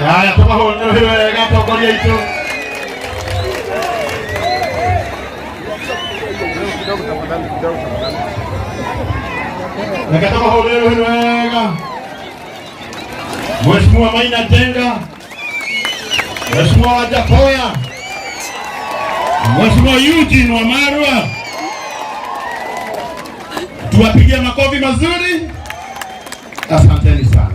Haya, kama huyo gato kwa yetu. Nakataka huyo wega. Mheshimiwa Maina Njenga. Mheshimiwa Japoya. Mheshimiwa Eugene wa Marwa. Tuwapigie makofi mazuri. Asanteni sana.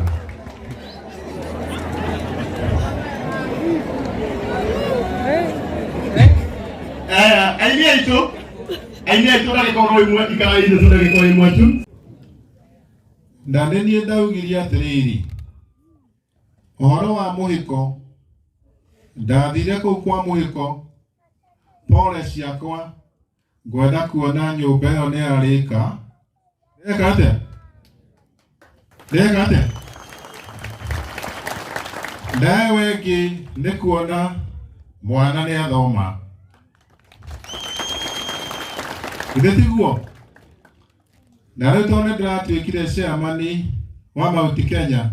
Ainia ito na kikono imwe ikara ino tuna kikono imwe tu. Ndandeni ndaugiria atiriri. Ohoro wa muhiko. Ndathire kuu kwa muhiko. Pole ciakwa. Ngwenda kuona nyumba ĩyo nĩ arĩka. Ndeka atĩa? Ndawe ĩngĩ nĩ kuona mwana nĩ athoma. Githĩtiguo. Na rĩu tondũ ndĩratuĩkire chairman wa Mount Kenya.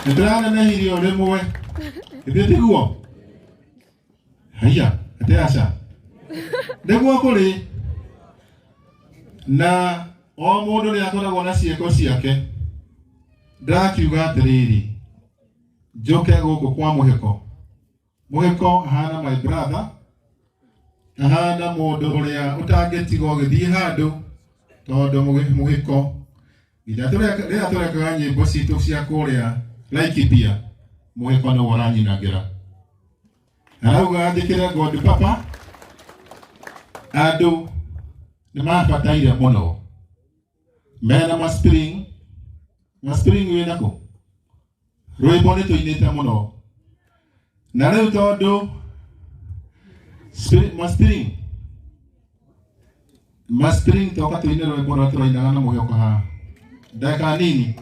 Nĩndĩranenehirio rĩmwe. Githĩtiguo. Haya, ateaca. Nĩguo kũrĩ. Na o mũndũ nĩ akoragwo na ciĩko ciake. Ndakiuga atĩrĩrĩ. Njoke gũkũ kwa mũhiko. Mũhiko hana my brother. Hana mũndũ ũrĩa ũtangĩtigwo gĩthiĩ handũ. Tondũ mũhiko. Nginya rĩrĩa tũrekaga nyĩmbo citũ cia kũrĩa Laikipia. Mũhiko nĩ ũranyinagĩra. Arauga njĩkĩre God Papa. Andũ nĩ mabataire mũno. Mena maspring wĩna kũ? Rwĩmbo nĩ tũinĩte mũno. Na rĩu tondũ maspring toka tũine rwĩmbo rwa tũrainaga na mũhĩoko haha. Ndeka nini.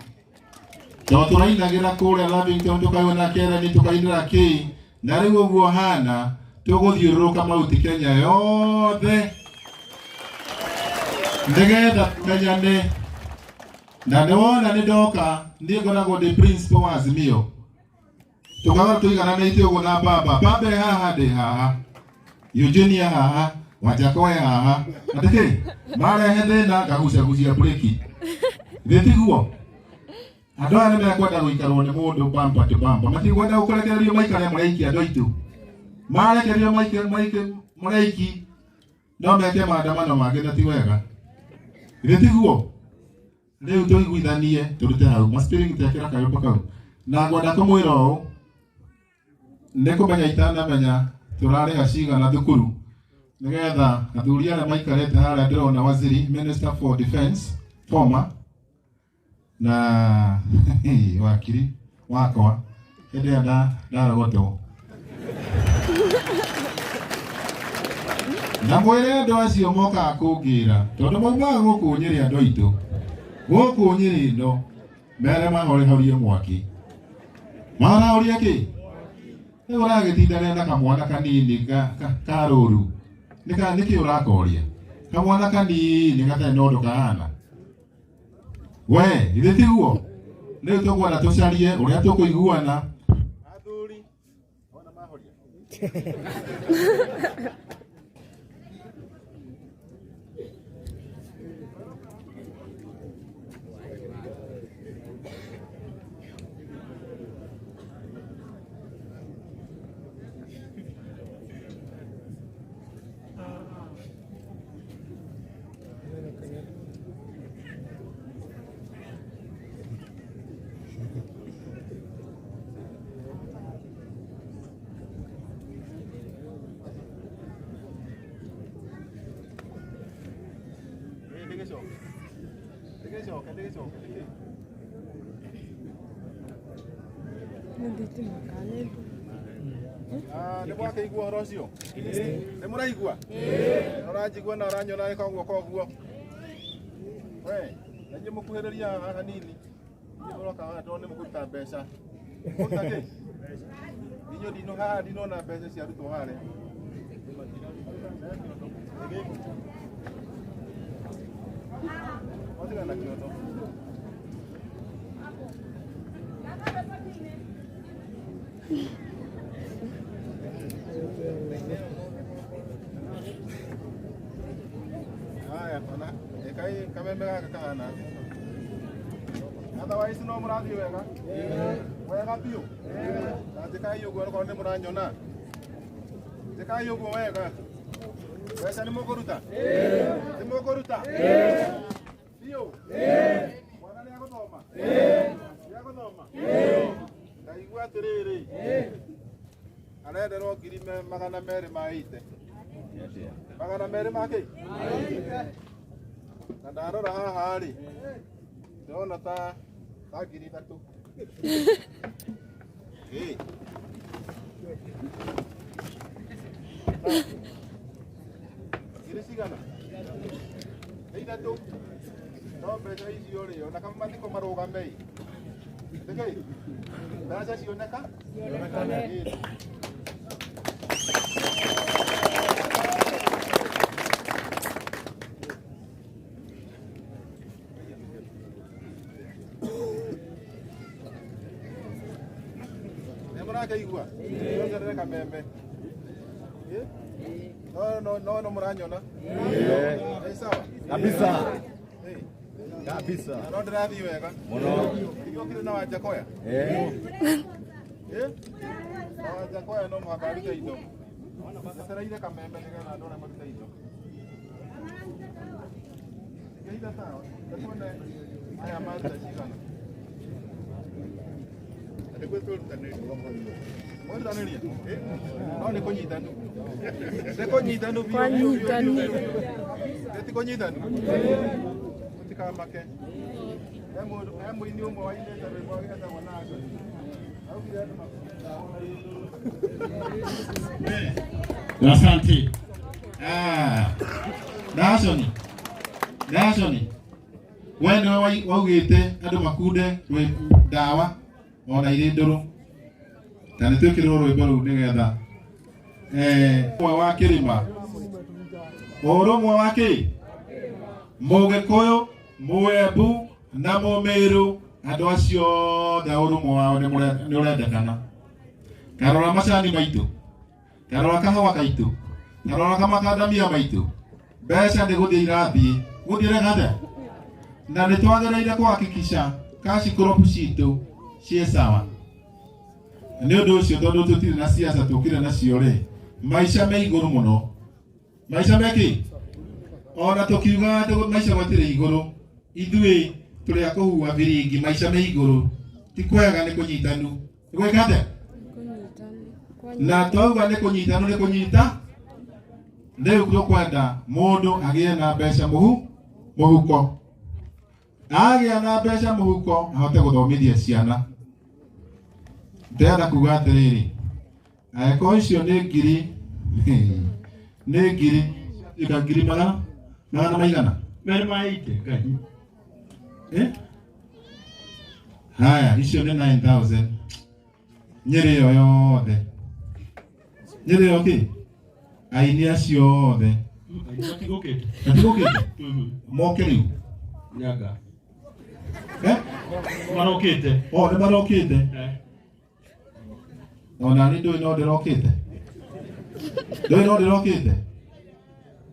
Tondũ tũrainagĩra kũrĩa Lavington tũkaiona Kenya tũkainĩra kĩ. Na rĩu ũguo hana tũgũthiũrũrũka Mount Kenya yothe. Nĩgetha tumenyane. Na nĩwona nĩndoka nĩngoragwo ndĩ principal wa Azimio. Tukaga tuigananĩte ũguo na baba. Baba haha ndĩ haha. Eugene haha. Wajakoya haha. Atĩkĩ marehe thĩna ngagucagucia breki. Gĩtiguo. Andũ aya nĩmekwenda gũikarwo nĩ mũndũ bamba to bamba. Matikwenda gũkũrekererio maikare mũraiki andũ aitũ. Marekererio mũraiki. No meke maandamano mangĩ na ti wega. Gĩtiguo. Rĩu tũiguithanie tũrute hau. Maspiring tekĩra kayũmba kau. Na ngwenda kũmwĩra ũũ. Nĩkũmenya itanamenya tũrarĩha cigana thukuru. Nĩgetha athuri arĩa maikarĩte harĩa ndĩrona waziri Minister for Defense former na wakiri wakwa hĩndĩ ĩrĩa ndarogotwo. Na mwĩre andũ acio mokaga kũngĩra tondũ maumaga gũkũ Nyĩrĩ andũ aitũ. Gũkũ Nyĩrĩ ĩno mere mahorehorie mwaki. Mahorehorie kĩ? Rĩu ũragĩtinda na kamwana kanini karũru. Nĩkĩ ũrakoria? Kamwana kanini gatarĩ na ũndũ kahana. We, githĩtiguo. Rĩu tũkwenda tũcarie ũrĩa tũkũiguana. Athuri, ona mahoria. Nĩ mwakĩigua ũhoro ũcio? Nĩ mũraigua? Ũranjigua na ũranyona koguo koguo. We, na inyuĩ mũkuhĩrĩria haha hanini. Inyuĩ mũroka haha tondũ nĩ mũkũruta mbeca. Mũkũruta kĩ? Inyuĩ haha ndinona mbeca ciarutwo harĩa. Watigana na kĩondo. Ona ekai kameme gaka kana. Otherwise no murathi wega. Wega biũ. Njekai ũguo no nĩ mũranyona. Njekai ũguo wega. Weca nĩ mũkũruta? Nĩ mũkũruta? Biũ. Mwana nĩ agũthoma? Nĩ agũthoma? Ndaigua atĩrĩrĩ. Arenderwo 200 maite. 200 make? Na ndarora haha rĩ. Ndona ta 3,000. Sigana. Ithatũ. No mbeca icio rĩ, ona kama mathiko marũgame. Ndeke. Mbeca cioneka? Cioneka. Kaigua. Ndio kamembe. No muranyona. Sawa. Kabisa. Kabisa. No ndirathi wega. Muno. Iyo kire na Wajakoya. Na Wajakoya no mwakarite indo. Saraire kamembe nigana ndona maruta indo. Geida sawa. Ndakone aya mata sigana. No nĩ kũnyitanu. Nĩ kũnyitanu biũ. Nĩ kũnyitanu. Mũtikamake. He mũini ũmwe wa ineta rwĩmbo gĩtagwo naga. Augire andũ asante. Dashoni. Wene waugĩte andũ makunde ndawa ona irĩ ndũrũ. Na nĩtwĩkĩrwo rwĩmbo rũu nĩgetha mwe wa kĩrĩma ũrũmwe wa kĩ Mũgĩkũyũ, Mũembu na Mũmĩrũ, andũ acio othe ũrũmwe wao nĩ ũrendekana. Karora macani maitũ, karora kahũa kaitũ, karora kamakandamia maitũ, mbeca nĩ gũthiĩ irathiĩ gũthiĩ gathe. Na nĩtwagĩrĩire kũhakikisha cash crop citũ ciĩ sawa. Nĩ ũndũ ũcio tondũ tũtirĩ na siasa tũkire nacio rĩ, maica me igũrũ mũno. Maica meki ona tũkiuga atĩ maica gwatirĩ igũrũ, ithuĩ tũrĩ a kũhua viringi, maica me igũrũ. Ti kwega nĩ kũnyitanu. Gwĩka atĩa? Na twauga nĩ kũnyitanu nĩ kũnyita. Rĩu tũkwenda mũndũ agĩe na mbeca mũhuko. Agĩa na mbeca mũhuko ahote gũthomithia ciana. Ndĩrenda kuga atĩrĩrĩ, angĩkorwo icio nĩ ngiri magana maigana? Merĩ maite ngai. Haya, icio nĩ 9,000. Nyĩrĩ ĩyo yothe. Nyĩrĩ ĩyo kĩ? Aini acio othe. Matigũkĩte? Moke rĩu. Nyaga. Marokĩte. Nĩ marokĩte. Ona nĩ ndũĩ no ndĩrokĩte. Ndũĩ no ndĩrokĩte.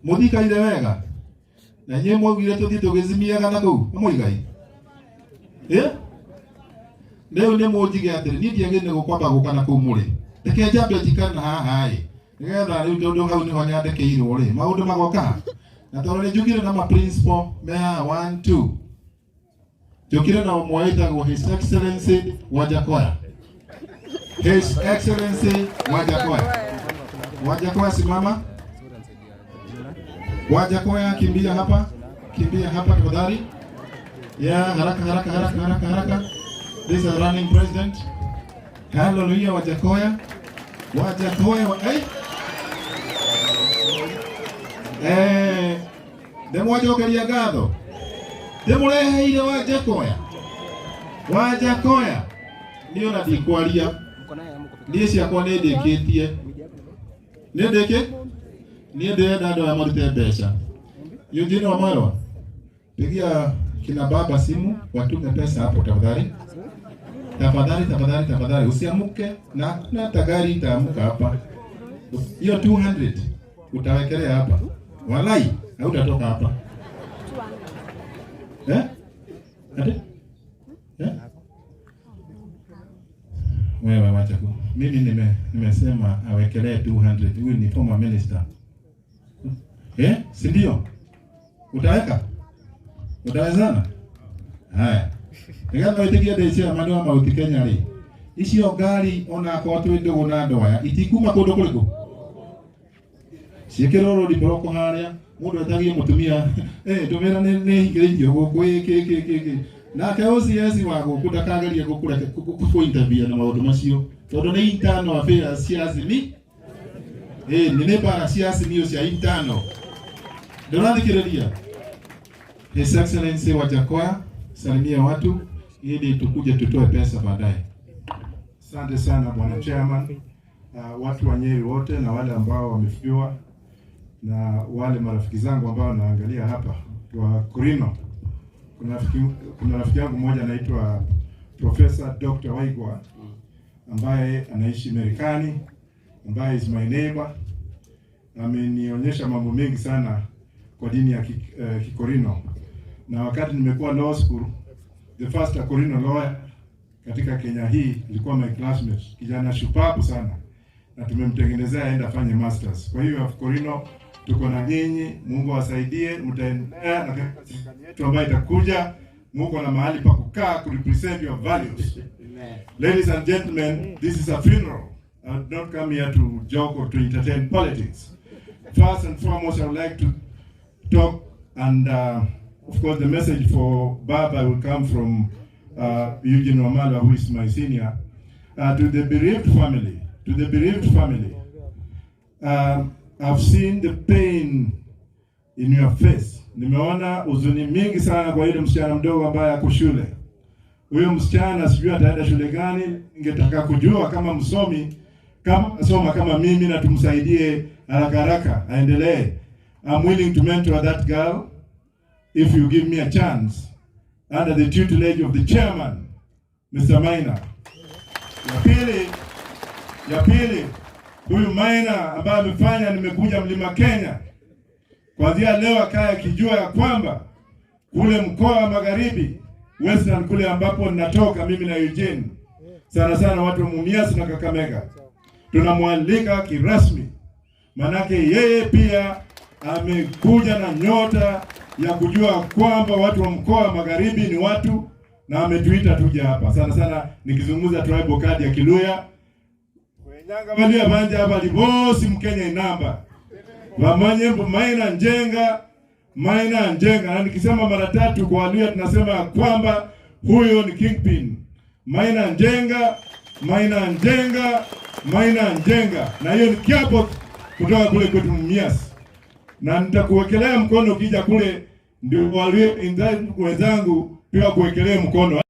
Mũthikaire wega. Na nyie mwaugire tũthiĩ tũgĩcimiaga na kũu. Mũigai. Rĩu nĩ mũnjige atĩrĩ, niĩ ndiagĩrĩire gũkwamba gũka na kũu mũrĩ. Reke njambe njikare na haha ĩ. Nĩgetha rĩu tondũ hau nĩho nyandĩkĩirwo rĩ, maũndũ magoka. Na tondũ nĩ njugire na ma-principal me haha 1, 2. Njũkire na ũmwe wĩtagwo His Excellency Wajakoya. His Excellency Wajakoya. Wajakoya simama. Wajakoya kimbia hapa tafadhali. Yeah, haraka. This is running president. Hallelujah Wajakoya. Ndemwajokeria ngatho. Ndĩmũreheire Wajakoya. Niĩ ona ndikwaria. Niĩ ciakwa nĩ ndĩkĩtie. Niĩ ndĩrenda andũ aya marute mbeca. Eugene Wamalwa, pigia kina baba simu watume pesa hapo tafadhali. Tafadhali usiamuke na hata gari itaamka hapa. Hiyo 200 utawekelea hapa. Walai, hautatoka hapa. Ate? Wewe wacha ku. Mimi nimesema awekelee 200. Huyu ni former minister. Si ndio? Utaweka? Utawezana? Haya. Nigamba witikia decia manwa mauti Kenya ri. Icio ngari ona ko twindugu na ndoya itikuma kundu kuriku. Ciekero ri boroko haria mundu etagie mutumia tumira ni hingirithio guku iki nake OCS wago kudakageria gukura ku interview na maundu macio tondu ni internal affairs cia azimi ni para cia azimio cia internal ndurathikiriria. His Excellency Wajakoya, salimia watu ili tukuje tutoe pesa baadaye. Asante sana Bwana Chairman. Watu wa Nyeri wote na wale ambao wamefikiwa na wale marafiki zangu ambao naangalia hapa wa Kurino. Kuna rafiki yangu mmoja anaitwa Professor Dr. Waigwa ambaye anaishi Marekani, ambaye is my neighbor. Amenionyesha mambo mengi sana kwa dini ya Kikorino. Na wakati nimekuwa law school, the first Korino lawyer katika Kenya hii ilikuwa my classmate, kijana shupavu sana, na tumemtengenezea aenda afanye masters. Kwa hiyo Korino tuko na nyinyi, Mungu awasaidie, mtaendelea na serikali yetu ambayo itakuja, Mungu na mahali pa kukaa ku represent your values. Amen. Ladies and gentlemen, this is a funeral. I did not come here to joke or to entertain politics. First and foremost, I would like to talk and of course, the message for Baba will come from Eugene Wamala, who is my senior. To the bereaved family, I've seen the pain in your face. Nimeona huzuni mingi sana kwa ile msichana mdogo ambaye ako shule. Huyo msichana sijui ataenda shule gani, ningetaka kujua kama msomi, kama asoma kama mimi na tumsaidie haraka haraka aendelee. I'm willing to mentor that girl if you give me a chance, under the tutelage of the chairman, Mr. Maina. Ya pili, huyu Maina ambaye amefanya nimekuja Mlima Kenya, kuanzia leo akae kijua ya kwamba kule mkoa wa Magharibi, Western kule ambapo ninatoka mimi na Eugene, sana watu wa Mumias na Kakamega, tunamwalika kirasmi, manake yeye pia amekuja na nyota ya kujua kwamba watu wa mkoa wa Magharibi ni watu, na ametuita tuje hapa. Sana nikizungumza tribal card ya Kiluya. Wenyanga balia banja hapa libosi Mkenya inamba. Wamanye Maina Njenga. Na nikisema mara tatu kwa Waluya tunasema kwamba huyo ni kingpin. Maina Njenga. Na hiyo ni kiapo kutoka kule kwetu Mumias. Na nitakuwekelea mkono ukija kule, ndio Waluya wenzangu pia kuwekelea mkono.